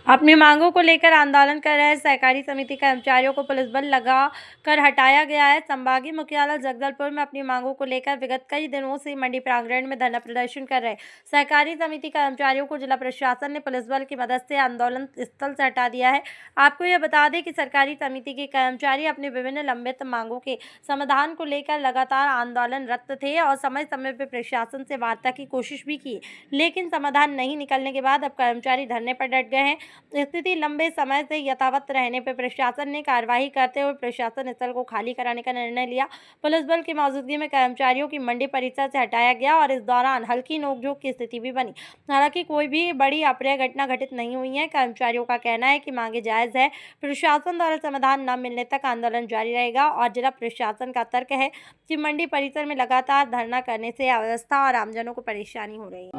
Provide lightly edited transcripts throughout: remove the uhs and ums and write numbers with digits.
अपनी मांगों को लेकर आंदोलन कर रहे सहकारी समिति कर्मचारियों को पुलिस बल लगा कर हटाया गया है। संभागीय मुख्यालय जगदलपुर में अपनी मांगों को लेकर विगत कई दिनों से मंडी प्रांगण में धरना प्रदर्शन कर रहे सहकारी समिति कर्मचारियों को जिला प्रशासन ने पुलिस बल की मदद से आंदोलन स्थल से हटा दिया है। आपको यह बता दें कि सरकारी समिति के कर्मचारी अपनी विभिन्न लंबित मांगों के समाधान को लेकर लगातार आंदोलनरत थे और समय समय पर प्रशासन से वार्ता की कोशिश भी की, लेकिन समाधान नहीं निकलने के बाद अब कर्मचारी धरने पर डट गए हैं। स्थिति लंबे समय से यथावत रहने पर प्रशासन ने कार्रवाई करते हुए प्रशासन स्थल को खाली कराने का निर्णय लिया। पुलिस बल की मौजूदगी में कर्मचारियों की मंडी परिसर से हटाया गया और इस दौरान हल्की नोकझोंक की स्थिति भी बनी। हालांकि कोई भी बड़ी अप्रिय घटना घटित नहीं हुई है। कर्मचारियों का कहना है कि मांगे जायज है, प्रशासन द्वारा समाधान न मिलने तक आंदोलन जारी रहेगा और जिला प्रशासन का तर्क है कि मंडी परिसर में लगातार धरना करने से अव्यवस्था और आमजनों को परेशानी हो रही है।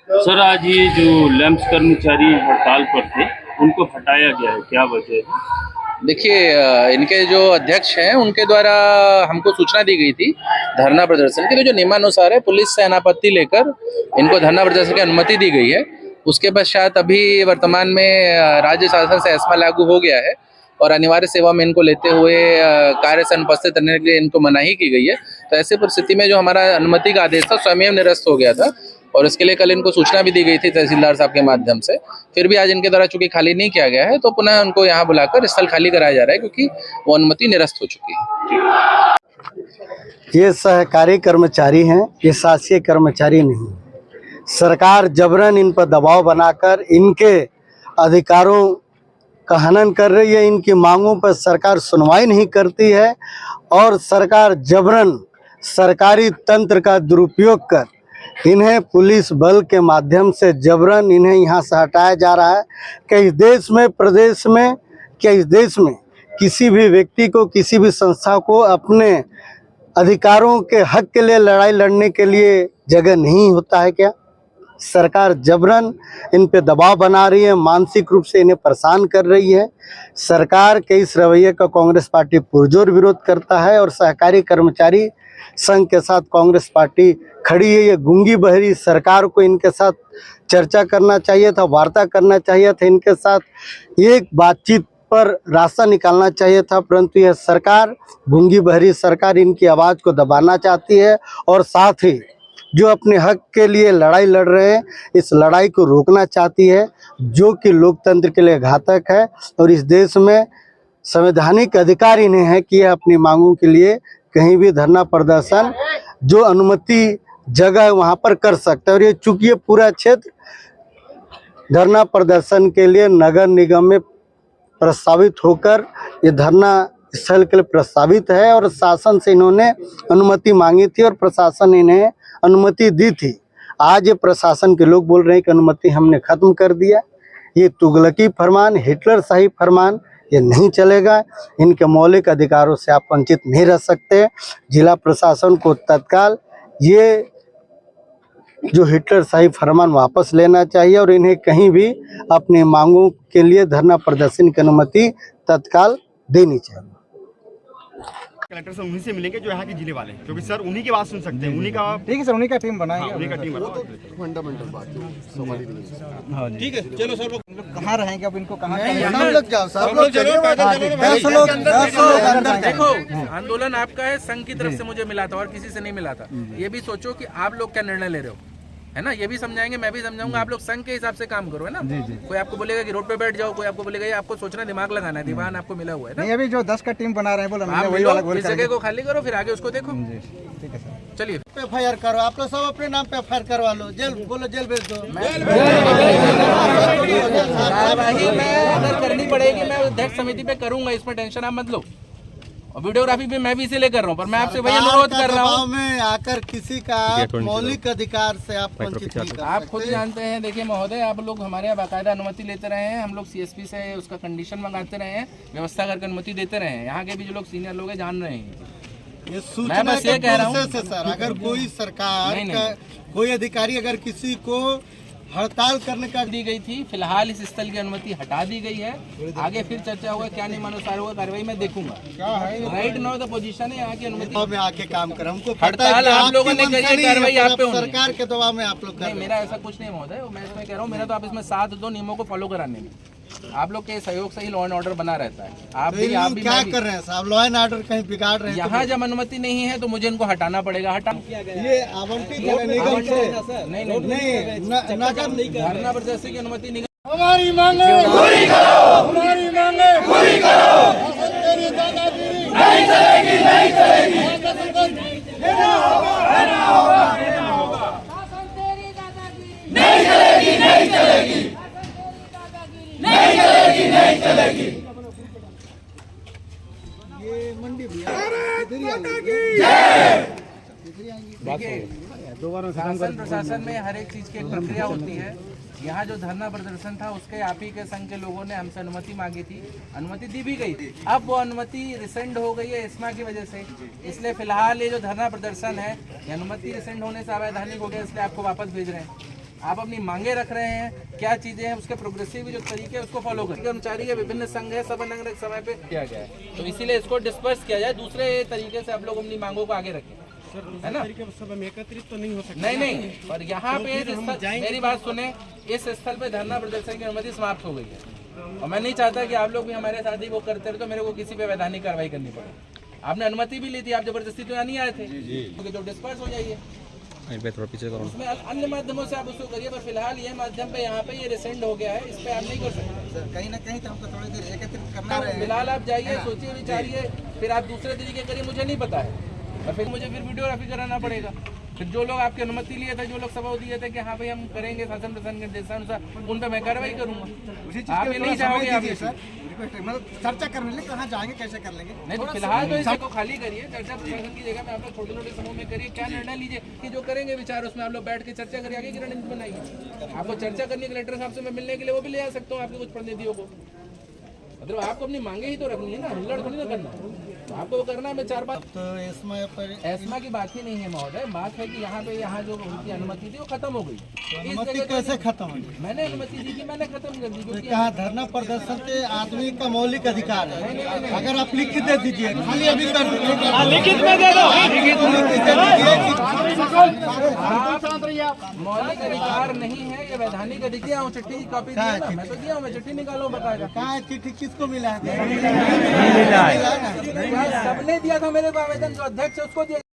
सर, आज ये जो लैंप्स कर्मचारी हड़ताल पर थे उनको हटाया गया है, क्या वजह है? देखिए, इनके जो अध्यक्ष हैं उनके द्वारा हमको सूचना दी गई थी धरना प्रदर्शन के लिए, जो नियमानुसार है पुलिस से अनापत्ति लेकर इनको धरना प्रदर्शन की अनुमति दी गई है। उसके पश्चात अभी वर्तमान में राज्य शासन से एस्मा लागू हो गया है और अनिवार्य सेवा में इनको लेते हुए कार्य से अनुपस्थित रहने के लिए इनको मनाही की गई है। तो ऐसी परिस्थिति में जो हमारा अनुमति का आदेश था स्वयं निरस्त हो गया था और इसके लिए कल इनको सूचना भी दी गई थी तहसीलदार साहब के माध्यम से। फिर भी आज इनके द्वारा चूंकि खाली नहीं किया गया है तो पुनः उनको यहाँ बुलाकर स्थल खाली कराया जा रहा है, क्योंकि वो अनुमति निरस्त हो चुकी है। ये सहकारी कर्मचारी हैं, ये शासकीय कर्मचारी नहीं। सरकार जबरन इन पर दबाव बनाकर इनके अधिकारों का हनन कर रही है। इनकी मांगों पर सरकार सुनवाई नहीं करती है और सरकार जबरन सरकारी तंत्र का दुरुपयोग कर इन्हें पुलिस बल के माध्यम से जबरन इन्हें यहाँ से हटाया जा रहा है। क्या इस देश में, प्रदेश में, क्या इस देश में किसी भी व्यक्ति को, किसी भी संस्था को अपने अधिकारों के हक के लिए लड़ाई लड़ने के लिए जगह नहीं होता है? क्या सरकार जबरन इन पे दबाव बना रही है, मानसिक रूप से इन्हें परेशान कर रही है। सरकार के इस रवैये का कांग्रेस पार्टी पुरजोर विरोध करता है और सहकारी कर्मचारी संघ के साथ कांग्रेस पार्टी खड़ी है। ये गूंगी बहरी सरकार को इनके साथ चर्चा करना चाहिए था, वार्ता करना चाहिए था, इनके साथ एक बातचीत पर रास्ता निकालना चाहिए था, परंतु यह सरकार, गूंगी बहरी सरकार, इनकी आवाज़ को दबाना चाहती है और साथ ही जो अपने हक के लिए लड़ाई लड़ रहे हैं इस लड़ाई को रोकना चाहती है, जो कि लोकतंत्र के लिए घातक है। और इस देश में संवैधानिक अधिकार इन्हें है कि यह अपनी मांगों के लिए कहीं भी धरना प्रदर्शन जो अनुमति जगह है वहाँ पर कर सकते हैं। और ये चूंकि ये पूरा क्षेत्र धरना प्रदर्शन के लिए नगर निगम में प्रस्तावित होकर ये धरना स्थल के लिए प्रस्तावित है और शासन से इन्होंने अनुमति मांगी थी और प्रशासन ने इन्हें अनुमति दी थी। आज ये प्रशासन के लोग बोल रहे हैं कि अनुमति हमने खत्म कर दिया। ये तुगलकी फरमान, हिटलर शाही फरमान, ये नहीं चलेगा। इनके मौलिक अधिकारों से आप वंचित नहीं रह सकते। जिला प्रशासन को तत्काल ये जो हिटलर शाही फरमान वापस लेना चाहिए और इन्हें कहीं भी अपनी मांगों के लिए धरना प्रदर्शन की अनुमति तत्काल देनी चाहिए। कलेक्टर से उन्हीं से मिलेंगे जो यहाँ के जिले वाले, क्योंकि सर उन्हीं की बात सुन सकते हैं। उन्हीं का, ठीक है सर, उन्हीं का टीम बनाएंगे। उन्हीं का टीम फंडामेंटल बात है। हाँ ठीक है, चलो सर लोग कहाँ रहेंगे अब, इनको कहाँ सब लोग जाओ, सब लोग चलो, 10 लोग अंदर। देखो, आंदोलन आपका है, संघ की तरफ से मुझे मिला था और किसी से नहीं मिला था। ये भी सोचो कि आप लोग क्या निर्णय ले रहे हो, है ना? ये भी समझाएंगे, मैं भी समझाऊंगा। आप लोग संघ के हिसाब से काम करो, है ना? कोई आपको बोलेगा कि रोड पे बैठ जाओ, कोई आपको बोलेगा ये आपको सोचना, दिमाग लगाना है, दीवान आपको मिला हुआ है ना। नहीं, अभी जो 10 का टीम बना रहे हैं, बोला आप वही वाला जगह को खाली करो, फिर आगे उसको देखो। ठीक है सर, चलिए FIR करो, आप लोग सब अपने नाम पे FIR करवा लो, जेल बोलो, जेल भेज दो। कार्यवाही मैं अगर करनी पड़ेगी मैं अध्यक्ष समिति पे करूंगा, इसमें टेंशन आप मत लो। और वीडियोग्राफी भी मैं भी इसीलिए कर रहा हूँ, पर मैं आपसे वही अनुरोध कर रहा हूँ में आकर किसी का मौलिक अधिकार से आप वंचित नहीं कर सकते। आप खुद जानते हैं। देखिए महोदय, आप लोग हमारे यहाँ बाकायदा अनुमति लेते रहे हैं, हम लोग CSP से उसका कंडीशन मंगाते रहे हैं, व्यवस्था करके अनुमति देते रहे हैं। यहाँ के भी जो लोग सीनियर लोग हैं जान रहे हैं। मैं बस ये कह रहा हूँ सर, अगर कोई सरकार का कोई अधिकारी अगर किसी को हड़ताल करने का दी गई थी, फिलहाल इस स्थल की अनुमति हटा दी गई है। आगे फिर चर्चा होगा, क्या नियमानुसार होगा कार्रवाई मैं देखूंगा। राइट नाउ द पोजीशन है यहाँ की अनुमति में आके काम कर हमको हड़ताल आप लोगों ने करी है, कार्रवाई आप पे होनी है। सरकार के दबाव में आप लोग नहीं, मेरा ऐसा कुछ नहीं महोदय, मैं इसमें कह रहा हूँ, मेरा तो आप इसमें साथ दो नियमों को फॉलो कराने में। आप लोग के सहयोग से ही लॉ एंड ऑर्डर बना रहता है। आप भी क्या कर रहे हैं साहब, लॉ एंड ऑर्डर कहीं बिगाड़ रहे हैं। यहाँ जब अनुमति नहीं है तो मुझे इनको हटाना पड़ेगा। ये आवंटित निगम से नहीं, धरना प्रदर्शन की अनुमति नहीं। हमारी मांगे पूरी करो, हमारी मांगे पूरी करो। तेरी दादागिरी नहीं चलेगी, नहीं चलेगी। लेना होगा, लेना होगा, लेना होगा। नहीं चलेगी, नहीं चलेगी, नहीं चलेगी, नहीं चलेगी। ये मंडी शासन प्रशासन में हर एक चीज की एक प्रक्रिया होती है। यहाँ जो धरना प्रदर्शन था उसके आप ही के संघ के लोगों ने हमसे अनुमति मांगी थी, अनुमति दी भी गई थी। अब वो अनुमति रिसेंड हो गई है एस्मा की वजह से, इसलिए फिलहाल ये जो धरना प्रदर्शन है ये अनुमति रिसेंड होने से अवैधानिक हो गया, इसलिए आपको वापस भेज रहे हैं। आप अपनी मांगे रख रहे हैं, क्या चीजें हैं उसके प्रोग्रेसिव जो तरीके हैं उसको फॉलो करें। कर्मचारी के विभिन्न संघ है, सब अलग अलग समय पे किया गया है, तो इसीलिए इसको डिस्पर्स किया जाए, दूसरे तरीके से आप लोग अपनी मांगों को आगे रखें, है ना। सब हम एकत्रित तो नहीं हो सकते। नहीं, पर यहाँ पे मेरी बात सुने, इस स्थल पे धरना प्रदर्शन की अनुमति समाप्त हो गई है और मैं नहीं चाहता कि आप लोग भी हमारे साथ ही वो करते रहे तो मेरे को किसी पे वैधानिक कार्रवाई करनी पड़े। आपने अनुमति भी ली थी, आप जबरदस्ती तो यहाँ नहीं आए थे, तो डिस्पर्स हो जाइए। उसमें अन्य माध्यमों से आप उसको करिए, पर फिलहाल ये माध्यम पे यहाँ पे ये रिसेंड हो गया है, इस पे आप नहीं कर सकते। कहीं ना कहीं तो हमको थोड़ी देर एकत्रित करना है। फिलहाल आप जाइए, सोचिए, विचारिए, फिर आप दूसरे तरीके करिए, मुझे नहीं पता है, और फिर मुझे वीडियोग्राफी कराना पड़ेगा। फिर जो लोग आपकी अनुमति लिए थे, जो लोग सबूत दिए थे कि हाँ भाई हम करेंगे शासन प्रशासन के निर्देशानुसार, उन पे मैं कार्रवाई करूंगा। आप ये नहीं चाहोगे, आप मतलब चर्चा करने लिए कहाँ जाएंगे, कैसे कर लेंगे? नहीं, तो फिलहाल तो इसको खाली करिए, चर्चा प्रशासन की जगह में आप लोग छोटे छोटे समूह में करिए, क्या निर्णय लीजिए कि जो करेंगे विचार उसमें आप लोग बैठ के चर्चा करिए, आगे की रणनीति बनाइए। आपको चर्चा करनी है कलेक्टर साहब से मैं मिलने के लिए, वो भी ले आ सकता हूँ आपके कुछ प्रतिनिधियों को। मतलब आपको अपनी मांगे ही तो रखनी है ना, हिल्लड़ थोड़ी ना करना है, तो आपको वो करना है। मैं 4 बात तो एस्मा की बात ही नहीं है महोदय, बात है कि यहाँ पे जो उनकी अनुमति थी वो खत्म हो गई। अनुमति कैसे खत्म हुई? मैंने अनुमति दी थी, मैंने खत्म कर दी, क्योंकि कहा धरना प्रदर्शन के आदमी का मौलिक अधिकार है। अगर आप लिखित दे दीजिए, खाली अभी कर लिखित में दे दो, मौलिक अधिकार नहीं है, ये वैधानिक अधिकार हूँ। चिट्ठी की कॉपी दिया ना, मैं तो दिया हूँ, मैं चिट्ठी निकालो बकायदा। कहाँ चिट्ठी किसको मिला है? सबने दिया था मेरे को आवेदन, जो अध्यक्ष है उसको दिया।